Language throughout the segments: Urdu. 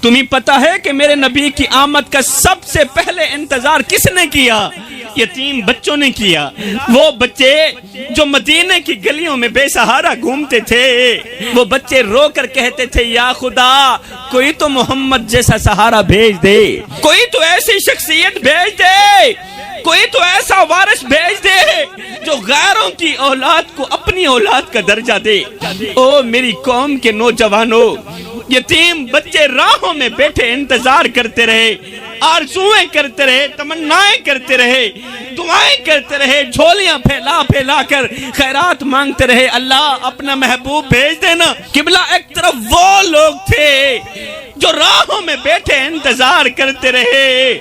تمہیں پتا ہے کہ میرے نبی کی آمد کا سب سے پہلے انتظار کس نے کیا؟ یتیم بچوں نے کیا۔ وہ بچے جو مدینے کی گلیوں میں بے سہارا گھومتے تھے، وہ بچے رو کر کہتے تھے یا خدا کوئی تو محمد جیسا سہارا بھیج دے، کوئی تو ایسی شخصیت بھیج دے، کوئی تو ایسا وارث بھیج دے جو غیروں کی اولاد کو اپنی اولاد کا درجہ دے۔ او میری قوم کے نوجوانوں، یتیم بچے راہوں میں بیٹھے انتظار کرتے رہے، آرزویں کرتے رہے، تمنائیں کرتے رہے، دعائیں کرتے رہے، جھولیاں پھیلا پھیلا کر خیرات مانگتے رہے، اللہ اپنا محبوب بھیج دینا۔ قبلہ ایک طرف وہ لوگ تھے جو راہوں میں بیٹھے انتظار کرتے رہے،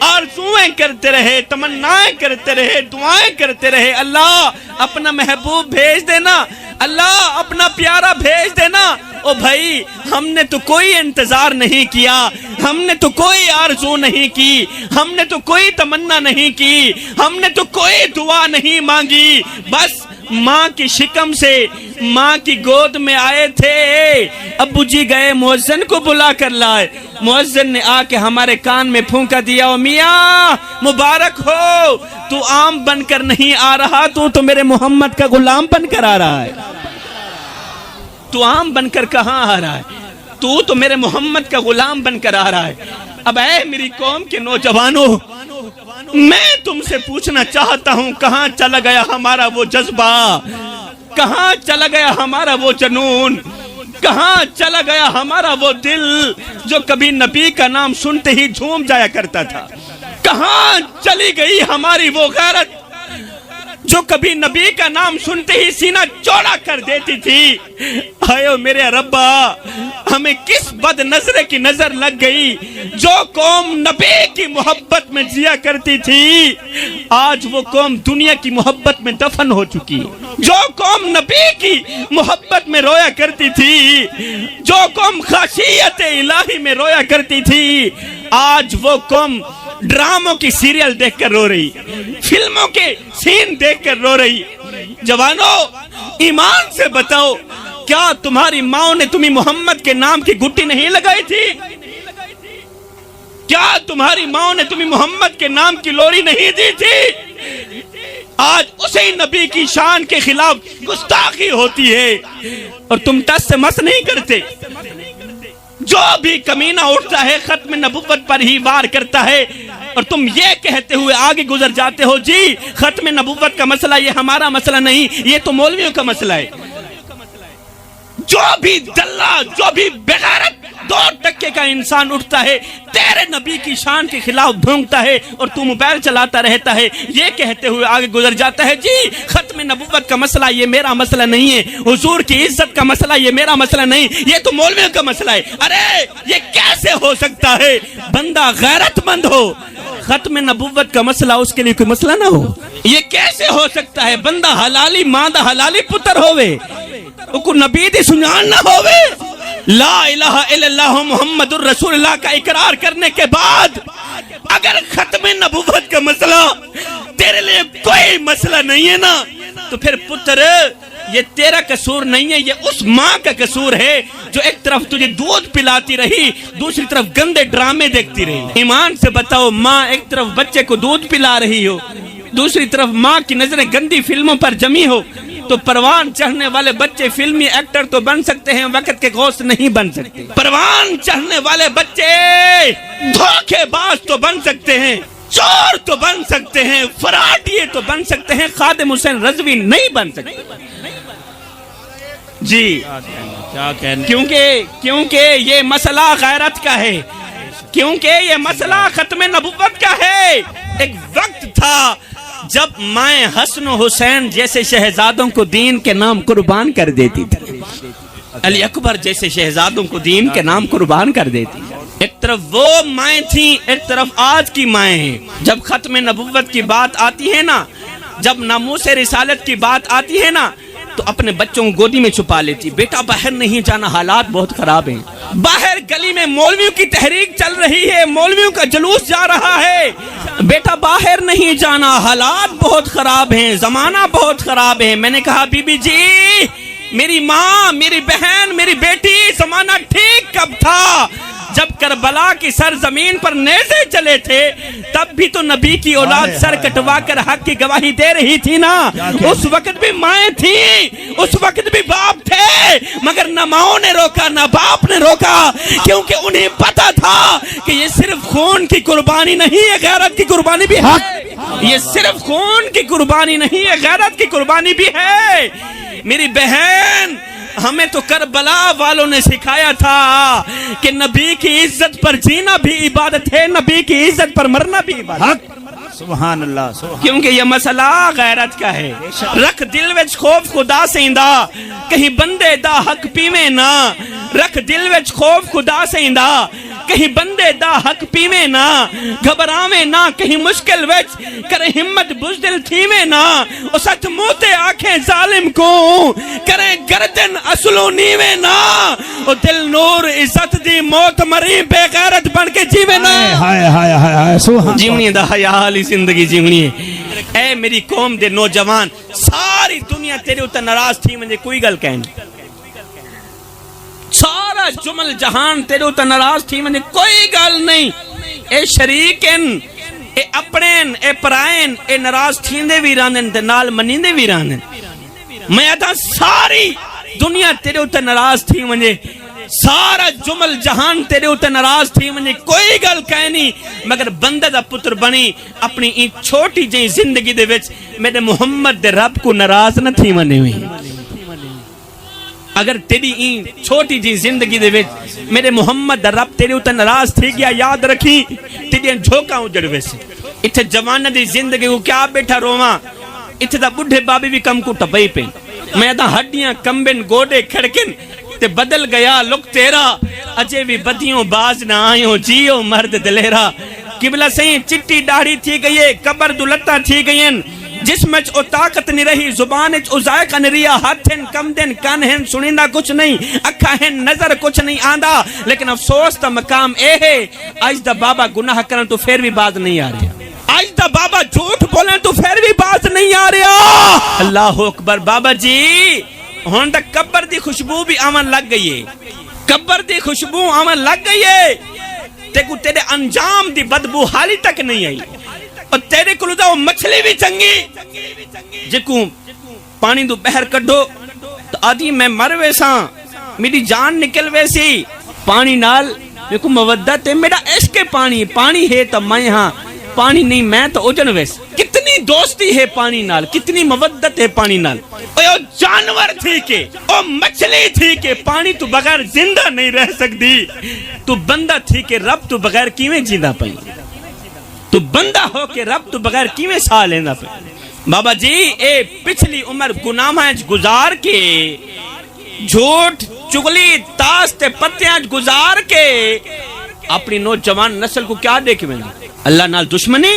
آرزویں کرتے رہے، تمنائیں کرتے رہے، دعائیں کرتے رہے، اللہ اپنا محبوب بھیج دینا، اللہ اپنا پیارا بھیج دینا۔ او بھائی، ہم نے تو کوئی انتظار نہیں کیا، ہم نے تو کوئی آرزو نہیں کی، ہم نے تو کوئی تمنا نہیں کی، ہم نے تو کوئی دعا نہیں مانگی، بس ماں کی شکم سے ماں کی گود میں آئے تھے، ابو جی گئے مؤذن کو بلا کر لائے، مؤذن نے آ کے ہمارے کان میں پھونکا دیا، او میاں مبارک ہو، تو عام بن کر نہیں آ رہا، تو میرے محمد کا غلام بن کر آ رہا ہے۔ تو عام بن کر کہاں آ رہا ہے؟ تو میرے محمد کا غلام بن کر آ رہا ہے۔ اب اے میری قوم کے نوجوانوں، میں تم سے پوچھنا چاہتا ہوں، کہاں چلا گیا ہمارا وہ جذبہ؟ کہاں چلا گیا ہمارا وہ جنون؟ کہاں چلا گیا ہمارا وہ دل جو کبھی نبی کا نام سنتے ہی جھوم جایا کرتا تھا؟ کہاں چلی گئی ہماری وہ غیرت جو کبھی نبی کا نام سنتے ہی سینہ چوڑا کر دیتی تھی؟ آئے میرے ربا، ہمیں کس بد نظرے کی نظر لگ گئی؟ جو قوم نبی کی محبت میں جیا کرتی تھی، آج وہ قوم دنیا کی محبت میں دفن ہو چکی۔ جو قوم نبی کی محبت میں رویا کرتی تھی، جو قوم خشیت الہی میں رویا کرتی تھی، آج وہ قوم ڈراموں کی سیریل دیکھ کر رو رہی، فلموں کے سین دیکھ کر رو رہی۔ جوانوں، ایمان سے بتاؤ، کیا تمہاری ماں نے تمہیں محمد کے نام کی گھٹی نہیں لگائی تھی؟ کیا تمہاری ماں نے تمہیں محمد کے نام کی لوری نہیں دی تھی؟ آج اسی نبی کی شان کے خلاف گستاخی ہوتی ہے اور تم ٹس سے مس نہیں کرتے۔ جو بھی کمینہ اٹھتا ہے ختم نبوت پر ہی وار کرتا ہے، اور تم یہ کہتے ہوئے آگے گزر جاتے ہو جی ختم نبوت کا مسئلہ یہ ہمارا مسئلہ نہیں، یہ تو مولویوں کا مسئلہ ہے۔ جو بھی دلہ، جو بھی بغیرت 2% کا انسان اٹھتا ہے، تیرے نبی کی شان کے خلاف بھونکتا ہے اور تو موبائل چلاتا رہتا ہے، یہ کہتے ہوئے آگے گزر جاتا ہے جی ختم نبوت کا مسئلہ یہ میرا مسئلہ نہیں ہے، حضور کی عزت کا مسئلہ یہ میرا مسئلہ نہیں، یہ تو مولویوں کا مسئلہ ہے۔ ارے یہ کیسے ہو سکتا ہے؟ بندہ غیرت مند ہو، ختم نبوت کا مسئلہ اس کے لیے کوئی مسئلہ نہ ہو؟ یہ کیسے ہو سکتا ہے؟ بندہ حلالی ماں دا حلالی پتر ہوئے، کو نبی دی سنان نہ ہوئے، لا الہ الا اللہ محمد الرسول اللہ کا اقرار کرنے کے بعد اگر ختم نبوت کا مسئلہ تیرے لئے کوئی مسئلہ نہیں ہے نا، تو پھر پتر یہ تیرا قصور نہیں ہے، یہ اس ماں کا قصور ہے جو ایک طرف تجھے دودھ پلاتی رہی، دوسری طرف گندے ڈرامے دیکھتی رہی۔ ایمان سے بتاؤ، ماں ایک طرف بچے کو دودھ پلا رہی ہو، دوسری طرف ماں کی نظریں گندی فلموں پر جمی ہو، تو پروان چڑھنے والے بچے فلمی ایکٹر تو بن سکتے ہیں، وقت کے غوث نہیں بن سکتے۔ پروان چڑھنے والے بچے دھوکے باز تو بن سکتے ہیں، چور تو بن سکتے ہیں، فراڈیے تو بن سکتے ہیں، خادم حسین رضوی نہیں بن سکتے۔ جی کیونکہ یہ مسئلہ غیرت کا ہے، کیونکہ یہ مسئلہ ختم نبوت کا ہے۔ ایک وقت تھا جب مائیں حسن و حسین جیسے شہزادوں کو دین کے نام قربان کر دیتی تھی، علی اکبر جیسے شہزادوں کو دین کے نام قربان کر دیتی۔ ایک طرف وہ مائیں تھیں، ایک طرف آج کی مائیں ہیں۔ جب ختم نبوت کی بات آتی ہے نا، جب ناموس رسالت کی بات آتی ہے نا، تو اپنے بچوں کو گودی میں چھپا لیتی، بیٹا باہر نہیں جانا، حالات بہت خراب ہیں۔ باہر گلی میں مولویوں کی تحریک چل رہی ہے، مولویوں کا جلوس جا رہا ہے، بیٹا باہر نہیں جانا، حالات بہت خراب ہیں، زمانہ بہت خراب ہے۔ میں نے کہا بی بی جی، میری ماں، میری بہن، میری بیٹی، زمانہ ٹھیک کب تھا جب کربلا کی سرزمین پر نیزے چلے تھے تب بھی تو نبی کی اولاد سر کٹوا کر حق کی گواہی دے رہی تھی نا. اس وقت بھی مائیں تھیں, اس وقت بھی باپ تھے, مگر نہ ماؤں نے روکا نہ باپ نے روکا, کیونکہ انہیں پتا تھا کہ یہ صرف خون کی قربانی نہیں ہے, غیرت کی قربانی بھی ہے. یہ صرف خون کی قربانی نہیں ہے, غیرت کی قربانی بھی ہے. میری بہن, ہمیں تو کربلا والوں نے سکھایا تھا کہ نبی کی عزت پر جینا بھی عبادت ہے, نبی کی عزت پر مرنا بھی عبادت. سبحان اللہ, کیونکہ یہ مسئلہ غیرت کا ہے. رکھ دل وچ خوف خدا سیندا, کہیں بندے دا حق پیویں نہ. رکھ دل وچ خوف خدا سیندا, کہیں بندے دا حق پیویں نہ. گھبراویں نہ کہیں مشکل وچ, کرے ہمت بزدل تھیویں نہ. او سچ موتے آنکھیں ظالم کو, کرے گردن اصلو نیویں نہ. او دل نور عزت دی موت مری بے غیرت بن کے جیویں نہ. ہائے ہائے ہائے, سبحان جیونی دا حیال زندگی جیونی ہے. اے میری قوم دے نوجوان, ساری دنیا تیرے اتر ناراض تھی مجھے کوئی گل کہنی. سارا جمل جہان تیرے اتر ناراض تھی مجھے کوئی گل نہیں. اے شریکن, اے اپنین, اے پرائن, اے ناراض تھیندے بھی راندن تے نال منیندے بھی راندن. میں آتا ساری دنیا تیرے اتر ناراض تھی مجھے, سارا جمل جہان تیرے اتر ناراض تھی مجھے کوئی گل کہنی, مگر بندہ دا پتر بنی اپنی این چھوٹی جہی زندگی دے وچ میرے محمد دے رب کو ناراض نہ تھی منے ہوئی. اگر تیری این چھوٹی جی زندگی دے وچ میرے محمد دا رب تیرے اتر ناراض تھی گیا, یاد رکھی تیری جھوکاں اجڑ ویسے. اتھے جوانہ دی زندگی کو کیا بیٹھا رواں, اتھے دا بڑھے بابی بھی کم کو ٹپائی پہ. میں دا ہڈیاں کمبن گوڑے کھڑکن تے بدل گیا لک تیرا, اجے بھی بدیوں باز نہ آئیوں, جیو مرد دلیرا. قبلہ سہیں چٹی ڈاڑھی تھی گئی ہے, قبر دلتہ تھی گئی ہیں, جسم او طاقت نہیں رہی, زبان او ذائقہ نہیں رہا, ہاتھ ہیں کم دن, کان ہیں سنیندہ کچھ نہیں, اکھا ہیں نظر کچھ نہیں آندہ. لیکن افسوس تا مقام اے ہے, آج دا بابا گناہ کرن تو پھر بھی باز نہیں آ رہا, آج دا بابا جھوٹ بولیں تو پھر بھی باز نہیں آ رہا. اللہ اکبر. بابا جی ہون دا قبر دی خوشبو بھی آمن لگ گئی ہے, قبر دی خوشبو آمن لگ گئی ہے, تیکو تیرے انجام دی بدبو حالی تک نہیں آئی. اور تیرے کو لدہ وہ مچھلی بھی چنگی جکو پانی دو بہر کڑھو تو آدھی میں مر ویساں, میری جان نکل ویسی. پانی نال میرے مودت ہے, میرا عشق پانی, پانی ہے تو میں ہاں, پانی نہیں میں تو اجن ویس. کتنی دوستی ہے پانی نال, کتنی مودت ہے پانی نال. او جانور تھی کہ, او مچھلی تھی کہ پانی تو بغیر زندہ نہیں رہ سکتی. تو بندہ تھی کہ رب تو بغیر کیویں جیندہ پئی, تو بندہ ہو کہ رب تو بغیر کیویں سا لیندہ پئی. بابا جی اے پچھلی عمر گناہاں گزار کے, جھوٹ چگلی تاس تے پتیاں گزار کے اپنی نوجوان نسل کو کیا دے کے ویندا, اللہ نال دشمنی,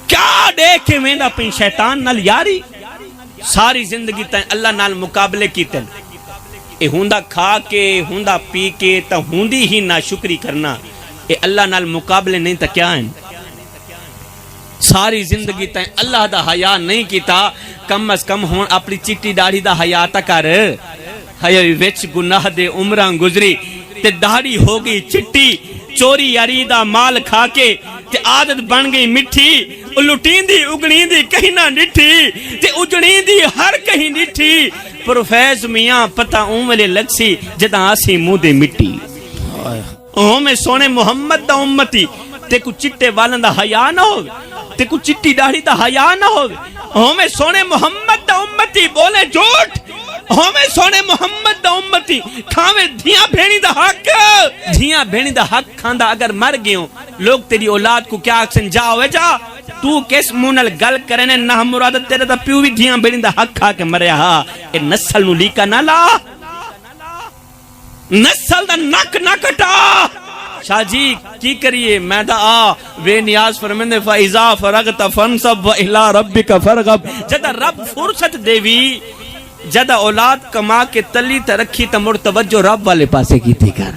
کیا دے کے ویندا پئی, شیطان نال یاری. ساری زندگی تائیں اللہ نال مقابلے کیتے, اے ہوندا کھا کے ہوندا پی کے تا ہوندی ہی نا شکری کرنا. اے اللہ نال مقابلے نہیں تا کیا ہیں. ساری زندگی تائیں اللہ دا حیا نہیں کیتا, کم از کم ہون اپنی چٹی داڑھی دا حیا تا کر. حیا وچ گناہ دے عمراں گزری تے داڑھی ہو گئی چٹی, چوری یاری دا مال کھا کے تے عادت بن گئی مٹھی. لٹین دی اگڑین دی کہیں نہ ڈٹھی تے اجڑین دی ہر کہیں ڈٹھی. پروفیس میاں پتہ اوملے لگ سی جدہ آسی مو دے مٹی. میں سونے محمد دا امتی, تے کو چٹے والن دا حیا نہ ہوگی, تے کو چٹی داڑھی دا حیا نہ ہوگی. میں سونے محمد دا امتی, بولے جھوٹ. میں سونے محمد دا امتی, کھاوے دھیاں بھینی دا حق, دھیاں بھینی دا حق کھاندہ اگر مر گئوں لوگ تیری اولاد کو کیا اکسن جا ہوئے جا, تو کس مونل گل کرنے نہ مرادت تیرے دا پیو بھی دھیاں بھینی دا حق کھا کے مریا. ہاں اے نسل نو لیکا نہ لا, نسل دا نک نہ کٹا. شاہ جی کی کریے, میں دا آ بے نیاز فرمندے فَإِذَا فَرَغْتَ فَانْصَبْ وَإِلَىٰ رَبِّكَ فَارْغَب. جدہ رب فرصت دیوی, جدہ اولاد کما کے تلی ترکھی تا مڑ توجہ رب والے پاسے کی تھی کر.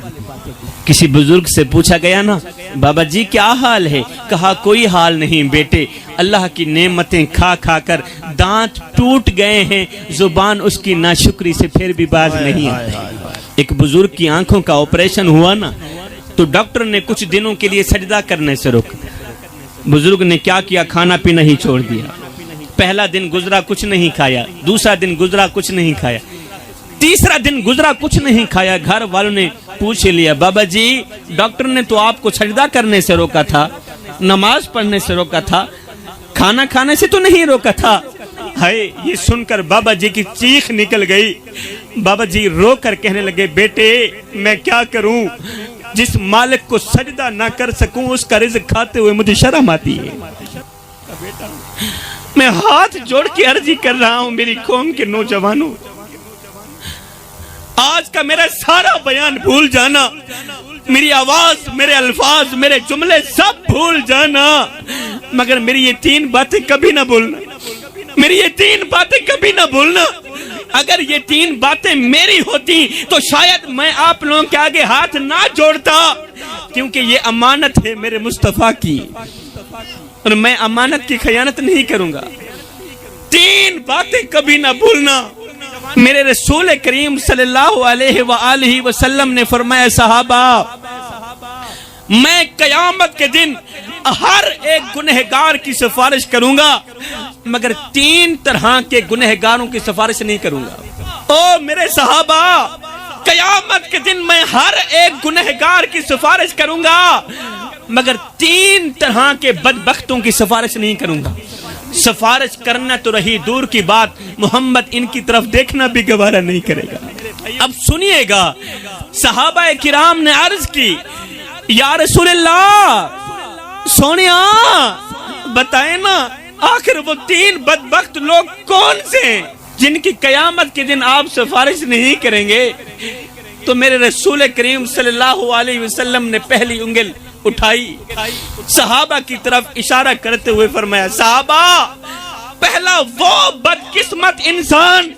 کسی بزرگ سے پوچھا گیا نا, بابا جی کیا حال ہے, کہا کوئی حال نہیں بیٹے, اللہ کی نعمتیں کھا کھا کر دانت ٹوٹ گئے ہیں, زبان اس کی ناشکری سے پھر بھی باز نہیں آتی. ایک بزرگ کی آنکھوں کا آپریشن ہوا نا تو ڈاکٹر نے کچھ دنوں کے لیے سجدہ کرنے سے روکا. بزرگ نے کیا کیا؟ کھانا پینا ہی چھوڑ دیا. پہلا دن گزرا کچھ نہیں کھایا, دوسرا دن گزرا کچھ نہیں کھایا, تیسرا دن گزرا کچھ نہیں کھایا. گھر والوں نے پوچھ لیا, بابا جی ڈاکٹر نے تو آپ کو سجدہ کرنے سے روکا تھا, نماز پڑھنے سے روکا تھا, کھانا کھانے سے تو نہیں روکا تھا. ہائے, یہ سن کر بابا جی کی چیخ نکل گئی. بابا جی رو کر کہنے لگے, بیٹے میں کیا کروں, جس مالک کو سجدہ نہ کر سکوں اس کا رزق کھاتے ہوئے مجھے شرم آتی ہے. میں ہاتھ جوڑ کے عرضی کر رہا ہوں میری قوم کے نوجوانوں, آج کا میرا سارا بیان بھول جانا, میری آواز, میرے الفاظ, میرے جملے سب بھول جانا, مگر میری یہ 3 باتیں کبھی نہ بھولنا. میری یہ 3 باتیں کبھی نہ بھولنا. اگر یہ 3 باتیں میری ہوتی تو شاید میں آپ لوگوں کے آگے ہاتھ نہ جوڑتا, کیونکہ یہ امانت ہے میرے مصطفیٰ کی اور میں امانت کی خیانت نہیں کروں گا. 3 باتیں کبھی نہ بھولنا. میرے رسول کریم صلی اللہ علیہ وآلہ وسلم نے فرمایا, صحابہ میں قیامت کے دن ہر ایک گنہگار کی سفارش کروں گا مگر 3 طرح کے گنہگاروں کی سفارش نہیں کروں گا. او میرے صحابہ, قیامت کے دن میں ہر ایک گنہگار کی سفارش کروں گا مگر 3 طرح کے بدبختوں کی سفارش نہیں کروں گا. سفارش کرنا تو رہی دور کی بات, محمد ان کی طرف دیکھنا بھی گوارا نہیں کرے گا. اب سنیے گا, صحابہ کرام نے عرض کی, یا رسول اللہ سونیا بتائیں نا آخر وہ 3 بدبخت لوگ کون سے ہیں جن کی قیامت کے دن آپ سفارش نہیں کریں گے. تو میرے رسول کریم صلی اللہ علیہ وسلم نے پہلی انگل اٹھائی, صحابہ کی طرف اشارہ کرتے ہوئے فرمایا, صحابہ پہلا وہ بدقسمت انسان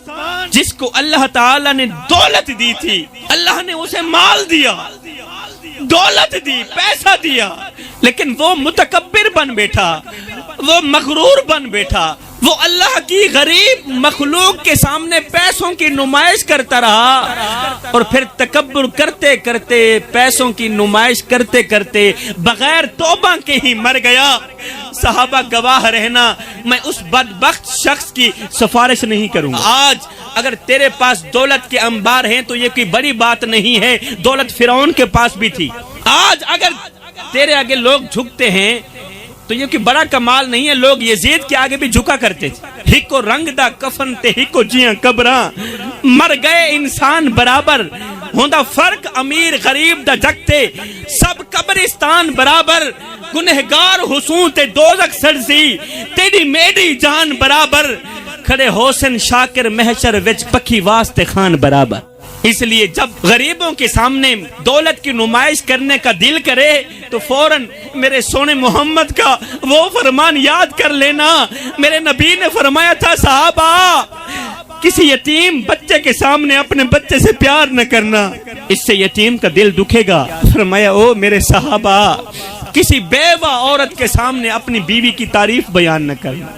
جس کو اللہ تعالیٰ نے دولت دی تھی, اللہ نے اسے مال دیا, دولت دی, پیسہ دیا, لیکن وہ متکبر بن بیٹھا, وہ مغرور بن بیٹھا, وہ اللہ کی غریب مخلوق کے سامنے پیسوں کی نمائش کرتا رہا اور پھر تکبر کرتے کرتے, پیسوں کی نمائش کرتے کرتے بغیر توبہ کے ہی مر گیا. صحابہ گواہ رہنا, میں اس بدبخت شخص کی سفارش نہیں کروں گا. آج اگر تیرے پاس دولت کے انبار ہیں تو یہ کوئی بڑی بات نہیں ہے, دولت فرعون کے پاس بھی تھی. آج اگر تیرے آگے لوگ جھکتے ہیں تو یہ کوئی بڑا کمال نہیں ہے, لوگ یزید کے آگے بھی جھکا کرتے تھے. ہکو رنگ دا کفن تے ہکو جیاں قبراں, مر گئے انسان برابر, ہوندا فرق امیر غریب دا جگتے, سب قبرستان برابر, گنہگار حسون تے دوزخ سرسی, تیری میری جان برابر, کھڑے حسن شاکر محشر وچ پکھی واسطے خان برابر. اس لیے جب غریبوں کے سامنے دولت کی نمائش کرنے کا دل کرے تو فوراً میرے سونے محمد کا وہ فرمان یاد کر لینا. میرے نبی نے فرمایا تھا, صحابہ کسی یتیم بچے کے سامنے اپنے بچے سے پیار نہ کرنا, اس سے یتیم کا دل دکھے گا. فرمایا, او میرے صحابہ کسی بیوہ عورت کے سامنے اپنی بیوی کی تعریف بیان نہ کرنا,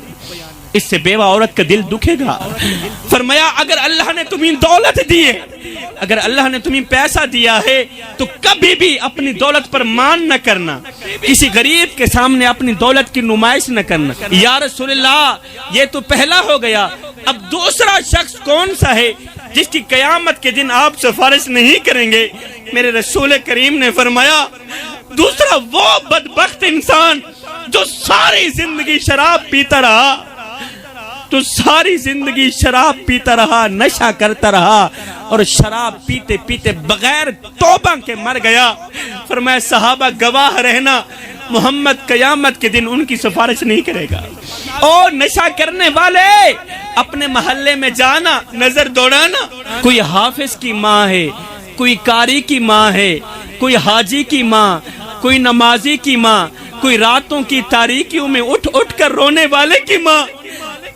اس سے بیوہ عورت کا دل دکھے گا. فرمایا, اگر اللہ نے تمہیں دولت دی ہے, اگر اللہ نے تمہیں پیسہ دیا ہے تو کبھی بھی اپنی دولت پر مان نہ کرنا, کسی غریب کے سامنے اپنی دولت کی نمائش نہ کرنا. یا رسول اللہ یہ تو پہلا ہو گیا, اب دوسرا شخص کون سا ہے جس کی قیامت کے دن آپ سفارش نہیں کریں گے؟ میرے رسول کریم نے فرمایا, دوسرا وہ بدبخت انسان جو ساری زندگی شراب پیتا رہا, تو ساری زندگی شراب پیتا رہا, نشہ کرتا رہا اور شراب پیتے پیتے بغیر توبہ کے مر گیا. فرمایا, صحابہ گواہ رہنا, محمد قیامت کے دن ان کی سفارش نہیں کرے گا. اور نشہ کرنے والے اپنے محلے میں جانا, نظر دوڑانا, کوئی حافظ کی ماں ہے, کوئی قاری کی ماں ہے, کوئی حاجی کی ماں, کوئی نمازی کی ماں, کوئی راتوں کی تاریکیوں میں اٹھ اٹھ کر رونے والے کی ماں.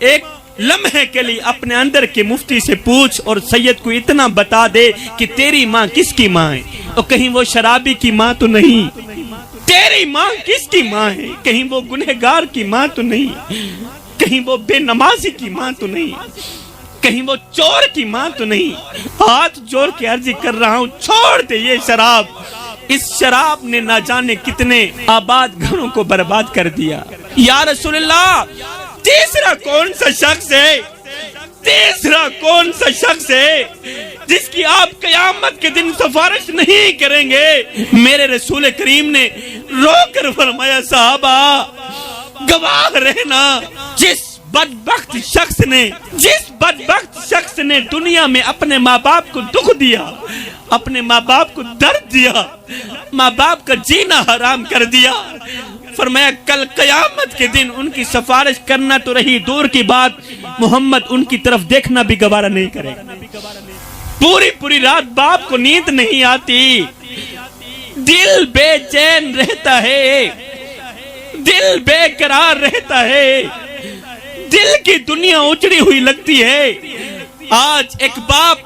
ایک لمحے کے لیے اپنے اندر کے مفتی سے پوچھ اور سید کو اتنا بتا دے کہ تیری ماں کس کی ماں ہے, اور کہیں وہ شرابی کی ماں تو نہیں. تیری ماں کس کی ماں ہے, کہیں وہ گنہگار کی ماں تو نہیں, کہیں وہ بے نمازی کی ماں تو نہیں. کہیں وہ چور کی ماں تو نہیں؟ ہاتھ جوڑ کے عرض کر رہا ہوں چھوڑ دے یہ شراب. اس شراب نے نہ جانے کتنے آباد گھروں کو برباد کر دیا. یا رسول اللہ تیسرا کون سا شخص ہے، تیسرا کون سا شخص ہے جس کی آپ قیامت کے دن سفارش نہیں کریں گے؟ میرے رسول کریم نے رو کر فرمایا صحابہ گواہ رہنا، جس بدبخت شخص نے دنیا میں اپنے ماں باپ کو دکھ دیا، اپنے ماں باپ کو درد دیا، ماں باپ کا جینا حرام کر دیا، فرمایا کل قیامت کے دن ان کی سفارش کرنا تو رہی دور کی بات، محمد ان کی طرف دیکھنا بھی گوارا نہیں کرے گا. پوری رات باپ کو نیند نہیں آتی، دل بے چین رہتا ہے، دل بے قرار رہتا ہے، دل کی دنیا اجڑی ہوئی لگتی ہے. آج ایک باپ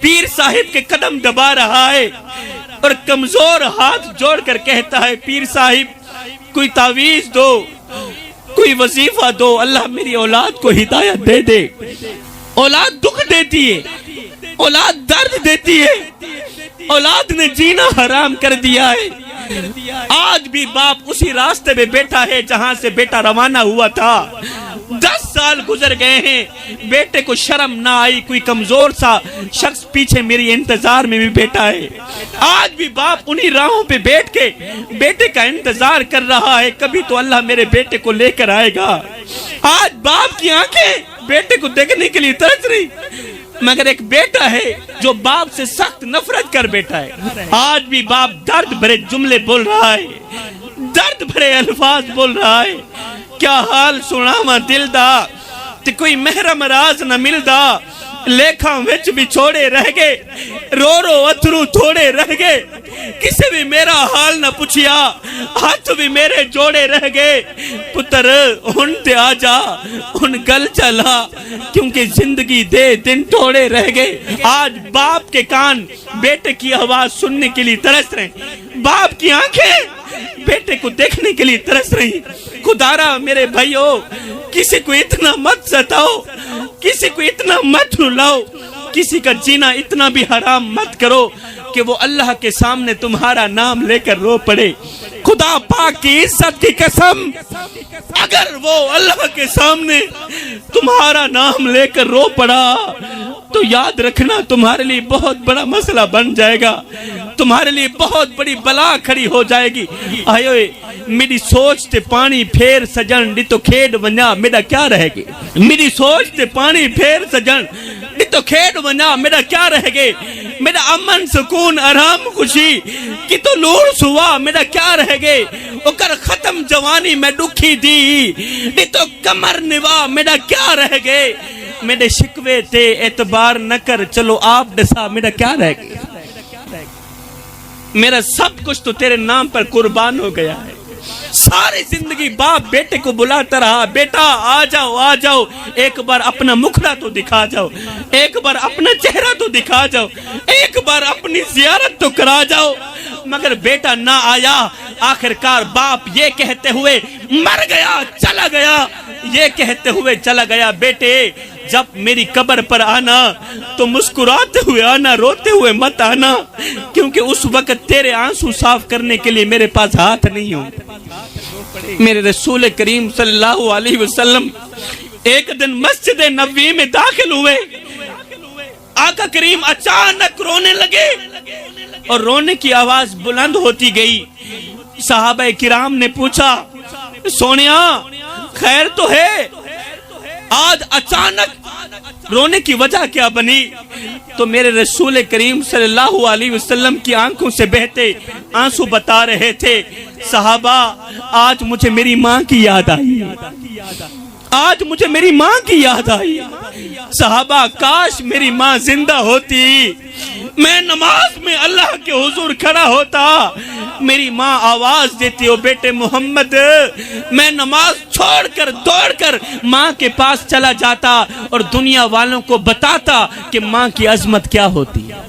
پیر صاحب کے قدم دبا رہا ہے اور کمزور ہاتھ جوڑ کر کہتا ہے پیر صاحب کوئی تعویذ دو، کوئی وظیفہ دو، اللہ میری اولاد کو ہدایت دے دے. اولاد دکھ دیتی ہے، اولاد درد دیتی ہے، اولاد نے جینا حرام کر دیا ہے. آج بھی باپ اسی راستے میں بیٹھا ہے جہاں سے بیٹا روانہ ہوا تھا. 10 سال گزر گئے ہیں، بیٹے کو شرم نہ آئی، کوئی کمزور سا شخص پیچھے میری انتظار میں بھی بیٹھا ہے. آج بھی باپ انہی راہوں پہ بیٹھ کے بیٹے کا انتظار کر رہا ہے، کبھی تو اللہ میرے بیٹے کو لے کر آئے گا. آج باپ کی آنکھیں بیٹے کو دیکھنے کے لیے ترس رہی، مگر ایک بیٹا ہے جو باپ سے سخت نفرت کر بیٹھا ہے. آج بھی باپ درد بھرے جملے بول رہا ہے، درد بھرے الفاظ بول رہا ہے. کیا حال سناواں دل دا تے کوئی محرم راز نہ ملدا، لیکھاں وچ بھی چھوڑے رہ گئے، رو اتھرو تھوڑے رہ گئے. کسے بھی میرا حال نہ پوچھیا، ہاتھ بھی میرے جوڑے رہ گئے. پتر ہن تے آ جا، ہن گل چلا، کیونکہ زندگی دے دن تھوڑے رہ گئے. آج باپ کے کان بیٹے کی آواز سننے کے لیے ترس رہے، باپ کی آنکھیں بیٹے کو دیکھنے کے لیے ترس رہی. خدارا میرے بھائیو کسی کو اتنا مت ستاؤ، کسی کو اتنا مت رلاؤ، کسی کا جینا اتنا بھی حرام مت کرو کہ وہ اللہ کے سامنے تمہارا نام لے کر رو پڑے. خدا پاک کی عزت کی قسم اگر وہ اللہ کے سامنے تمہارا نام لے کر رو پڑا تو یاد رکھنا تمہارے لیے بہت بڑا مسئلہ بن جائے گا، تمہارے لیے بہت بڑی بلا کھڑی ہو جائے گی. آئے میری سوچ تے پانی پھیر سجن ڈی تو کھیڈ ونجا میرا کیا رہے گی. میری سوچ تے پانی پھیر سجن ڈی تو کھیڈ ونجا میرا کیا رہے گے. میرا امن سکون آرام خوشی کی تو لور سوا میرا کیا رہے گے. اکر ختم جوانی میں دکھی دی ڈی تو کمر نوا میرا کیا رہے گے. میرے شکوے تے اعتبار نہ کر چلو آپ ڈسا میرا کیا رہے گا. میرا سب کچھ تو تیرے نام پر قربان ہو گیا ہے. ساری زندگی باپ بیٹے کو بلاتا رہا، بیٹا آ جاؤ، ایک بار اپنا مکھڑا تو دکھا جاؤ، ایک بار اپنا چہرہ تو دکھا جاؤ، ایک بار اپنی زیارت تو کرا جاؤ. مگر بیٹا نہ آیا. آخرکار باپ یہ کہتے ہوئے مر گیا، چلا گیا، یہ کہتے ہوئے چلا گیا بیٹے جب میری قبر پر آنا تو مسکراتے ہوئے آنا، روتے ہوئے مت آنا، کیونکہ اس وقت تیرے آنسو صاف کرنے کے لیے میرے پاس ہاتھ نہیں ہوں. میرے رسول کریم صلی اللہ علیہ وسلم ایک دن مسجد نبوی میں داخل ہوئے. آقا کریم اچانک رونے لگے اور رونے کی آواز بلند ہوتی گئی. صحابہ کرام نے پوچھا سونیا خیر تو ہے، آج اچانک رونے کی وجہ کیا بنی؟ تو میرے رسول کریم صلی اللہ علیہ وسلم کی آنکھوں سے بہتے آنسو بتا رہے تھے صحابہ آج مجھے میری ماں کی یاد آئی، آج مجھے میری ماں کی یاد آئی. صحابہ کاش میری ماں زندہ ہوتی، میں نماز میں اللہ کے حضور کھڑا ہوتا، میری ماں آواز دیتی ہو بیٹے محمد، میں نماز چھوڑ کر دوڑ کر ماں کے پاس چلا جاتا اور دنیا والوں کو بتاتا کہ ماں کی عظمت کیا ہوتی ہے.